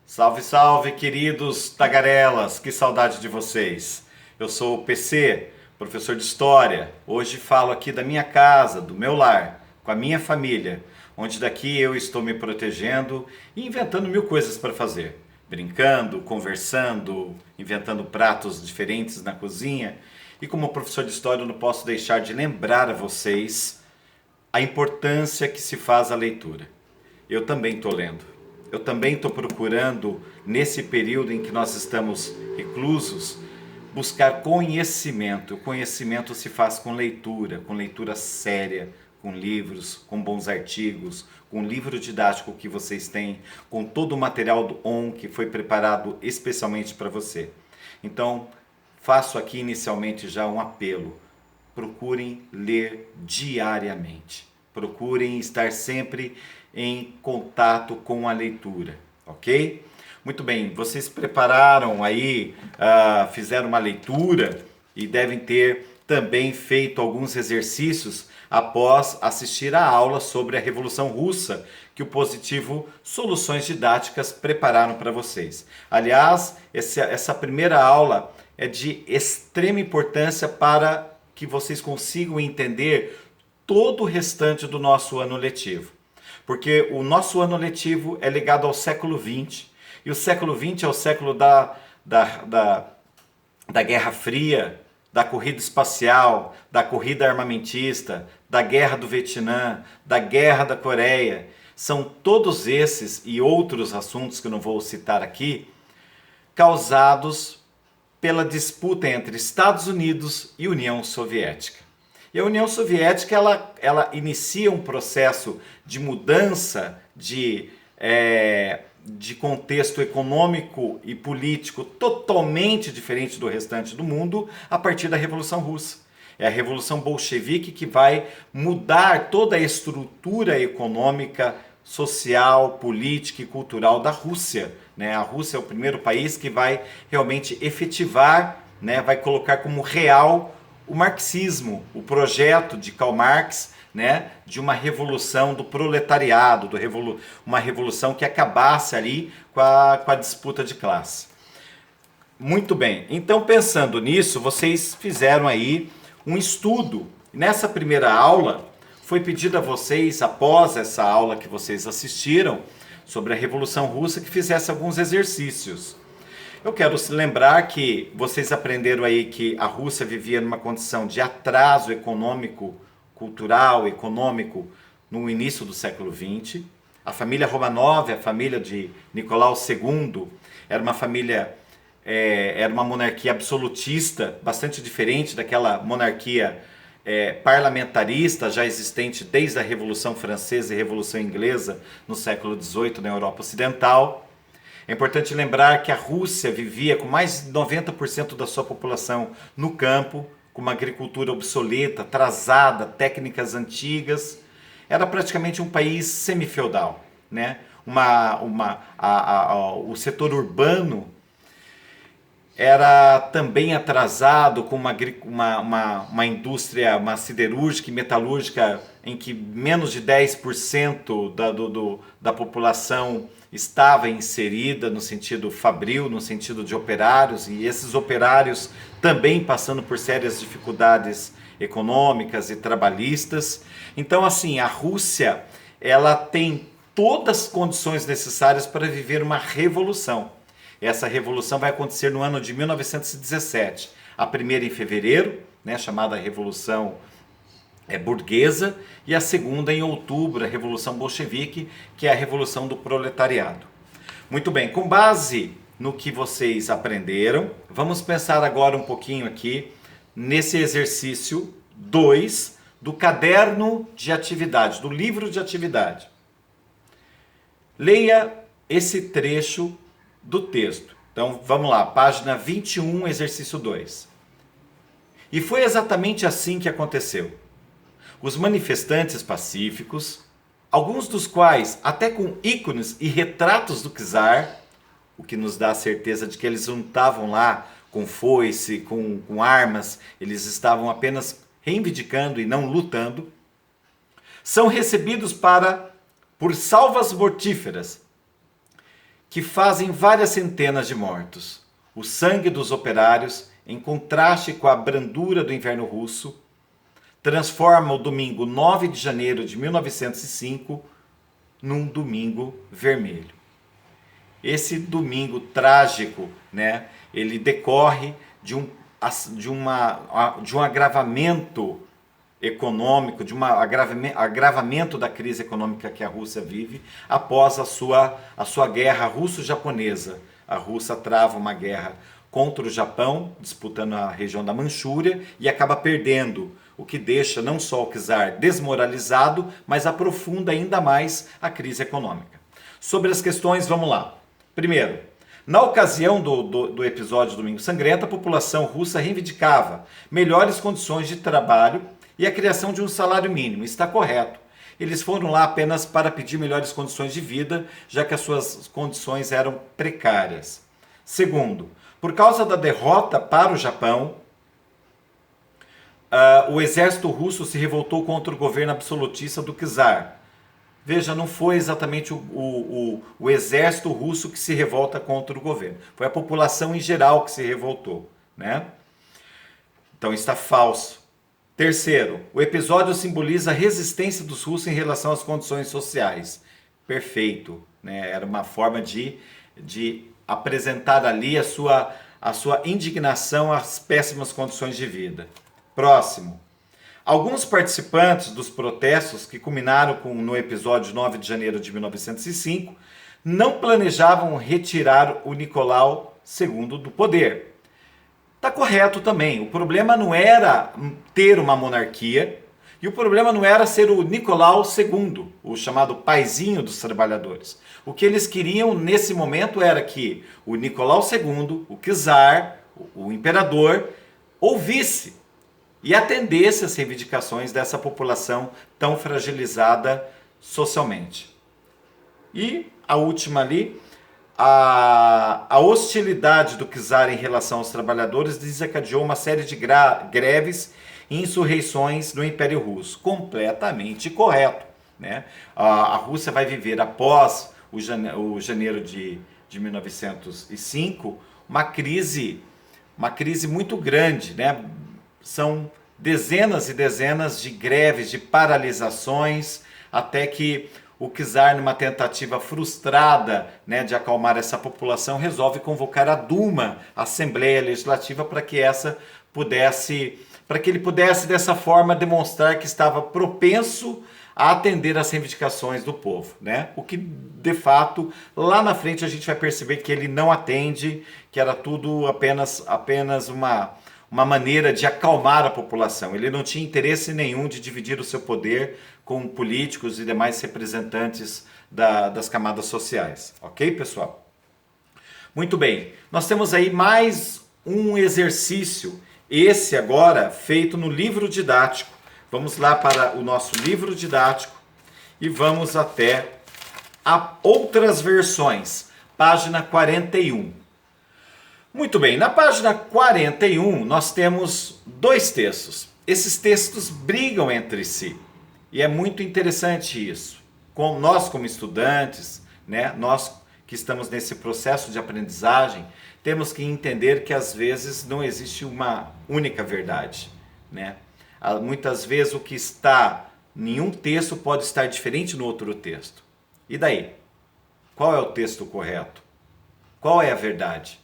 Salve, salve, queridos tagarelas, que saudade de vocês. Eu sou o PC, professor de História. Hoje falo aqui da minha casa, do meu lar, com a minha família, onde daqui eu estou me protegendo e inventando mil coisas para fazer. Brincando, conversando, inventando pratos diferentes na cozinha. E como professor de História eu não posso deixar de lembrar a vocês a importância que se faz a leitura. Eu também estou lendo. Eu também estou procurando, nesse período em que nós estamos reclusos, buscar conhecimento. O conhecimento se faz com leitura séria, com livros, com bons artigos, com o livro didático que vocês têm, com todo o material do ON que foi preparado especialmente para você. Então, faço aqui inicialmente já um apelo. Procurem ler diariamente. Procurem estar sempre em contato com a leitura, ok? Muito bem, vocês prepararam aí, fizeram uma leitura e devem ter também feito alguns exercícios após assistir a aula sobre a Revolução Russa que o Positivo Soluções Didáticas prepararam para vocês. Aliás, essa primeira aula é de extrema importância para que vocês consigam entender todo o restante do nosso ano letivo. Porque o nosso ano letivo é ligado ao século XX, e o século XX é o século da Guerra Fria, da corrida espacial, da corrida armamentista, da Guerra do Vietnã, da Guerra da Coreia. São todos esses e outros assuntos que eu não vou citar aqui, causados pela disputa entre Estados Unidos e União Soviética. E a União Soviética ela inicia um processo de mudança de contexto econômico e político totalmente diferente do restante do mundo a partir da Revolução Russa. É a Revolução Bolchevique que vai mudar toda a estrutura econômica, social, política e cultural da Rússia. A Rússia é o primeiro país que vai realmente efetivar, vai colocar como real o marxismo, o projeto de Karl Marx, de uma revolução do proletariado, uma revolução que acabasse ali com a disputa de classe. Muito bem, então pensando nisso, vocês fizeram aí um estudo. Nessa primeira aula, foi pedido a vocês, após essa aula que vocês assistiram, sobre a Revolução Russa, que fizesse alguns exercícios. Eu quero lembrar que vocês aprenderam aí que a Rússia vivia numa condição de atraso econômico, cultural, econômico, no início do século XX. A família Romanov, a família de Nicolau II, era uma família, era uma monarquia absolutista, bastante diferente daquela monarquia parlamentarista já existente desde a Revolução Francesa e Revolução Inglesa no século XVIII na Europa Ocidental. É importante lembrar que a Rússia vivia com mais de 90% da sua população no campo, com uma agricultura obsoleta, atrasada, técnicas antigas. Era praticamente um país semifeudal. O setor urbano era também atrasado, com uma indústria, uma siderúrgica e metalúrgica em que menos de 10% da população estava inserida no sentido fabril, no sentido de operários, e esses operários também passando por sérias dificuldades econômicas e trabalhistas. Então, assim, a Rússia, ela tem todas as condições necessárias para viver uma revolução. Essa revolução vai acontecer no ano de 1917. A primeira em fevereiro, chamada Revolução Burguesa, e a segunda em outubro, a Revolução Bolchevique, que é a Revolução do Proletariado. Muito bem, com base no que vocês aprenderam, vamos pensar agora um pouquinho aqui nesse exercício 2 do caderno de atividade, do livro de atividade. Leia esse trecho do texto. Então, vamos lá, página 21, exercício 2. E foi exatamente assim que aconteceu. Os manifestantes pacíficos, alguns dos quais até com ícones e retratos do czar, o que nos dá a certeza de que eles não estavam lá com foice, com armas, eles estavam apenas reivindicando e não lutando, são recebidos por salvas mortíferas, que fazem várias centenas de mortos. O sangue dos operários, em contraste com a brandura do inverno russo, transforma o domingo 9 de janeiro de 1905 num domingo vermelho. Esse domingo trágico, né, ele decorre de um agravamento econômico, de um agravamento da crise econômica que a Rússia vive após a sua guerra russo-japonesa. A Rússia trava uma guerra contra o Japão, disputando a região da Manchúria, e acaba perdendo, o que deixa não só o czar desmoralizado, mas aprofunda ainda mais a crise econômica. Sobre as questões, vamos lá. Primeiro, na ocasião do episódio Domingo Sangrento, a população russa reivindicava melhores condições de trabalho e a criação de um salário mínimo. Está correto. Eles foram lá apenas para pedir melhores condições de vida, já que as suas condições eram precárias. Segundo, por causa da derrota para o Japão, o exército russo se revoltou contra o governo absolutista do czar. Veja, não foi exatamente o exército russo que se revolta contra o governo. Foi a população em geral que se revoltou, né? Então está falso. Terceiro, o episódio simboliza a resistência dos russos em relação às condições sociais. Perfeito, né? Era uma forma de apresentar ali a sua indignação às péssimas condições de vida. Próximo. Alguns participantes dos protestos que culminaram no episódio 9 de janeiro de 1905 não planejavam retirar o Nicolau II do poder. Está correto também. O problema não era ter uma monarquia e o problema não era ser o Nicolau II, o chamado paizinho dos trabalhadores. O que eles queriam nesse momento era que o Nicolau II, o czar, o imperador, ouvisse e atendesse às reivindicações dessa população tão fragilizada socialmente. E a última ali, a hostilidade do czar em relação aos trabalhadores desencadeou uma série de greves e insurreições no Império Russo. Completamente correto, né? A Rússia vai viver após o janeiro de 1905 uma crise muito grande, né? São dezenas e dezenas de greves, de paralisações, até que o czar, numa tentativa frustrada, né, de acalmar essa população, resolve convocar a Duma, a Assembleia Legislativa, para que ele pudesse dessa forma demonstrar que estava propenso a atender às reivindicações do povo, né? O que, de fato, lá na frente a gente vai perceber que ele não atende, que era tudo apenas uma maneira de acalmar a população. Ele não tinha interesse nenhum de dividir o seu poder com políticos e demais representantes das camadas sociais. Ok, pessoal? Muito bem. Nós temos aí mais um exercício, esse agora feito no livro didático. Vamos lá para o nosso livro didático e vamos até a outras versões, página 41. Muito bem, na página 41 nós temos dois textos. Esses textos brigam entre si e é muito interessante isso. Nós como estudantes, né, nós que estamos nesse processo de aprendizagem, temos que entender que às vezes não existe uma única verdade, né? Muitas vezes o que está em um texto pode estar diferente no outro texto. E daí? Qual é o texto correto? Qual é a verdade?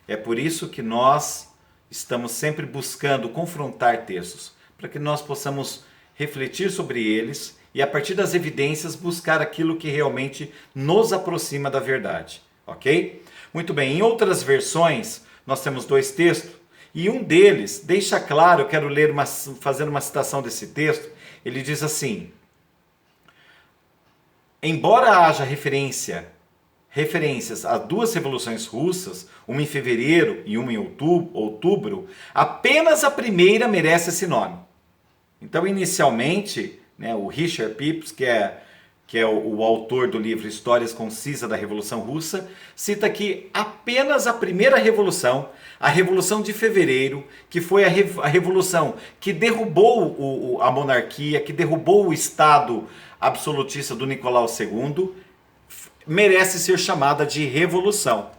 É por isso que nós estamos sempre buscando confrontar textos, para que nós possamos refletir sobre eles e, a partir das evidências, buscar aquilo que realmente nos aproxima da verdade. Ok? Muito bem, em outras versões, nós temos dois textos, e um deles deixa claro, eu quero fazer uma citação desse texto, ele diz assim: embora haja referências a duas revoluções russas, uma em fevereiro e uma em outubro, apenas a primeira merece esse nome. Então, inicialmente, né, o Richard Pipes, que é o autor do livro Histórias Concisas da Revolução Russa, cita que apenas a primeira revolução, a Revolução de Fevereiro, que foi a revolução que derrubou a monarquia, que derrubou o Estado absolutista do Nicolau II, merece ser chamada de revolução.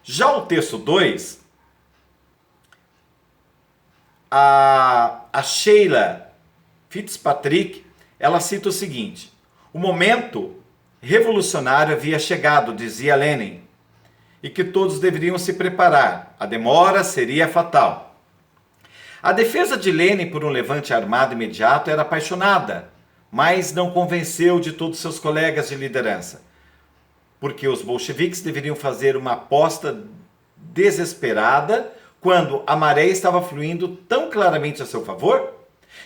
Já o texto 2, a Sheila Fitzpatrick, ela cita o seguinte: o momento revolucionário havia chegado, dizia Lenin, e que todos deveriam se preparar. A demora seria fatal. A defesa de Lenin por um levante armado imediato era apaixonada, mas não convenceu de todos seus colegas de liderança, porque os bolcheviques deveriam fazer uma aposta desesperada quando a maré estava fluindo tão claramente a seu favor.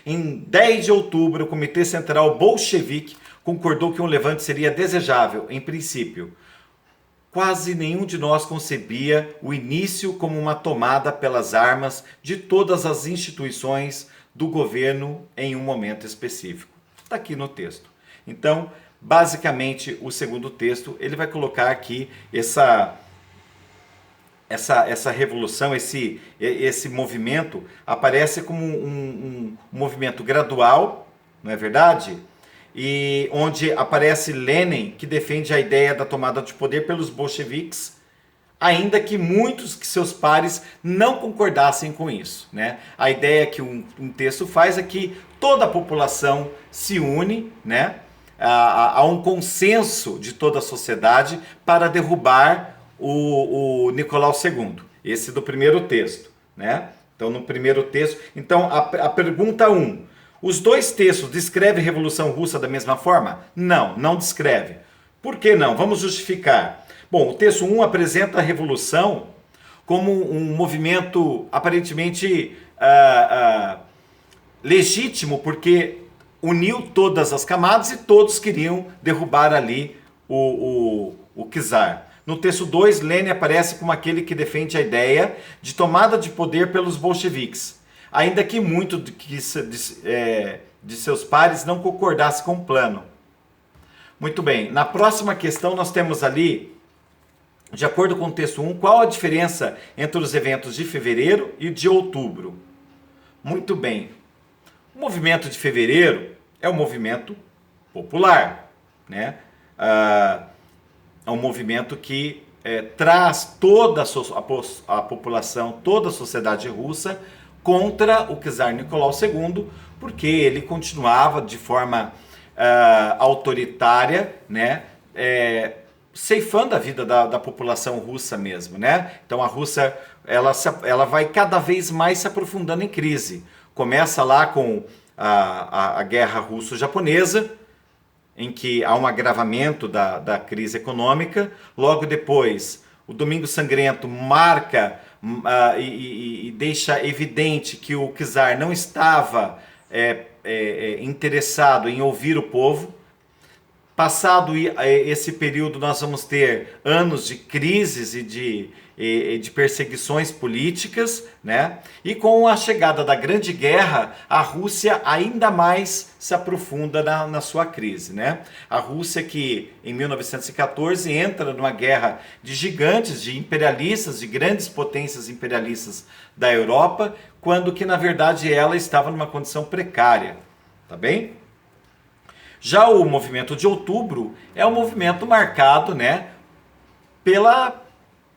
Em 10 de outubro, o Comitê Central Bolchevique concordou que um levante seria desejável, em princípio. Quase nenhum de nós concebia o início como uma tomada pelas armas de todas as instituições do governo em um momento específico. Está aqui no texto. Então, basicamente, o segundo texto, ele vai colocar aqui essa revolução, esse movimento, aparece como um movimento gradual, não é verdade? E onde aparece Lenin, que defende a ideia da tomada de poder pelos bolcheviques, ainda que muitos de seus pares não concordassem com isso, né? A ideia que um texto faz é que toda a população se une, né? Há um consenso de toda a sociedade para derrubar o Nicolau II. Esse do primeiro texto, né? Então, no primeiro texto... Então, a pergunta 1. Os dois textos descrevem a Revolução Russa da mesma forma? Não, não descreve. Por que não? Vamos justificar. Bom, o texto 1 apresenta a Revolução como um movimento aparentemente legítimo, porque uniu todas as camadas e todos queriam derrubar ali o czar. No texto 2, Lenin aparece como aquele que defende a ideia de tomada de poder pelos bolcheviques, ainda que muito de seus pares não concordasse com o plano. Muito bem, na próxima questão nós temos ali, de acordo com o texto 1, qual a diferença entre os eventos de fevereiro e de outubro? Muito bem, o movimento de fevereiro é um movimento popular, né? É um movimento que traz toda a população, toda a sociedade russa contra o czar Nicolau II, porque ele continuava de forma autoritária, né, ceifando a vida da população russa mesmo, né? Então a Rússia ela vai cada vez mais se aprofundando em crise. Começa lá com a guerra russo-japonesa, em que há um agravamento da crise econômica. Logo depois, o Domingo Sangrento marca e deixa evidente que o czar não estava interessado em ouvir o povo. Passado esse período, nós vamos ter anos de crises e de perseguições políticas, né? E com a chegada da Grande Guerra, a Rússia ainda mais se aprofunda na sua crise, né? A Rússia que, em 1914, entra numa guerra de gigantes, de imperialistas, de grandes potências imperialistas da Europa, quando que, na verdade, ela estava numa condição precária, tá bem? Já o movimento de outubro é um movimento marcado, né,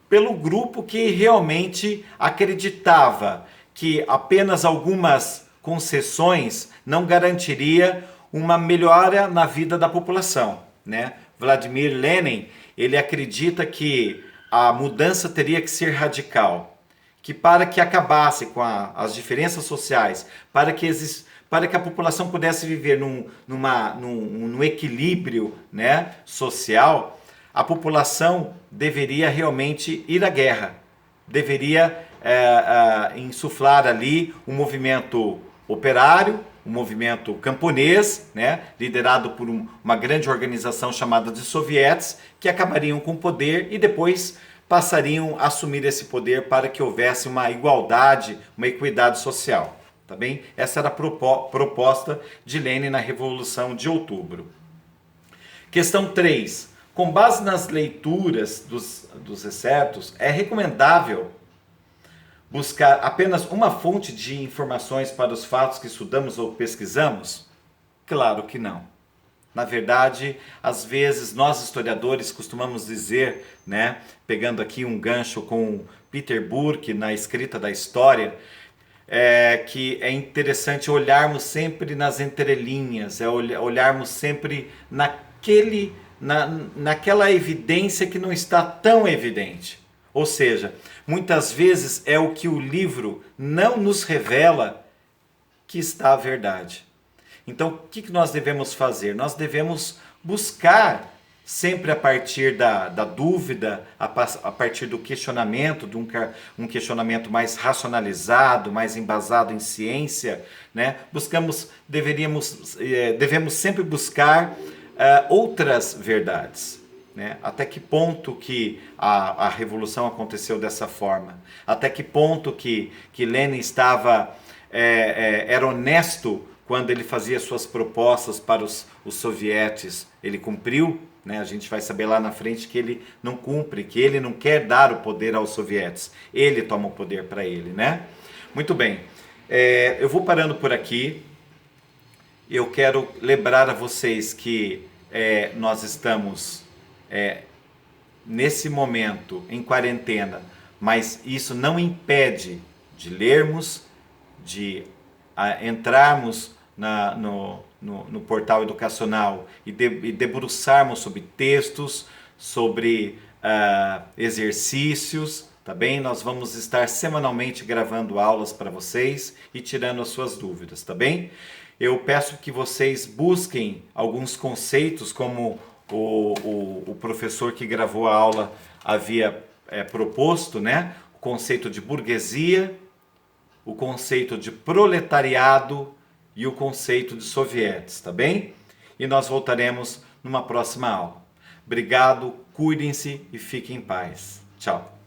pelo grupo que realmente acreditava que apenas algumas concessões não garantiria uma melhora na vida da população, né? Vladimir Lenin, ele acredita que a mudança teria que ser radical, que para que acabasse com as diferenças sociais, para que a população pudesse viver num equilíbrio, né, social, a população deveria realmente ir à guerra, deveria insuflar ali um movimento operário, um movimento camponês, né, liderado por uma grande organização chamada de sovietes, que acabariam com o poder e depois passariam a assumir esse poder para que houvesse uma igualdade, uma equidade social. Tá bem? Essa era a proposta de Lenin na Revolução de Outubro. Questão 3. Com base nas leituras dos excertos, é recomendável buscar apenas uma fonte de informações para os fatos que estudamos ou pesquisamos? Claro que não. Na verdade, às vezes nós historiadores costumamos dizer, né, pegando aqui um gancho com Peter Burke na escrita da história, que é interessante olharmos sempre nas entrelinhas, olharmos sempre naquela evidência que não está tão evidente. Ou seja, muitas vezes é o que o livro não nos revela que está a verdade. Então, o que nós devemos fazer? Nós devemos buscar sempre a partir da dúvida, a partir do questionamento, de um questionamento mais racionalizado, mais embasado em ciência, né? Devemos sempre buscar outras verdades. Né? Até que ponto que a revolução aconteceu dessa forma? Até que ponto que Lenin era honesto quando ele fazia suas propostas para os sovietes? Ele cumpriu? Né? A gente vai saber lá na frente que ele não cumpre, que ele não quer dar o poder aos sovietes. Ele toma o poder para ele. Né? Muito bem, eu vou parando por aqui. Eu quero lembrar a vocês que nós estamos nesse momento em quarentena, mas isso não impede de lermos, de entrarmos no portal educacional e debruçarmos sobre textos, sobre exercícios, tá bem? Nós vamos estar semanalmente gravando aulas para vocês e tirando as suas dúvidas, tá bem? Eu peço que vocês busquem alguns conceitos, como o professor que gravou a aula havia proposto, né? O conceito de burguesia, o conceito de proletariado e o conceito de sovietes, tá bem? E nós voltaremos numa próxima aula. Obrigado, cuidem-se e fiquem em paz. Tchau.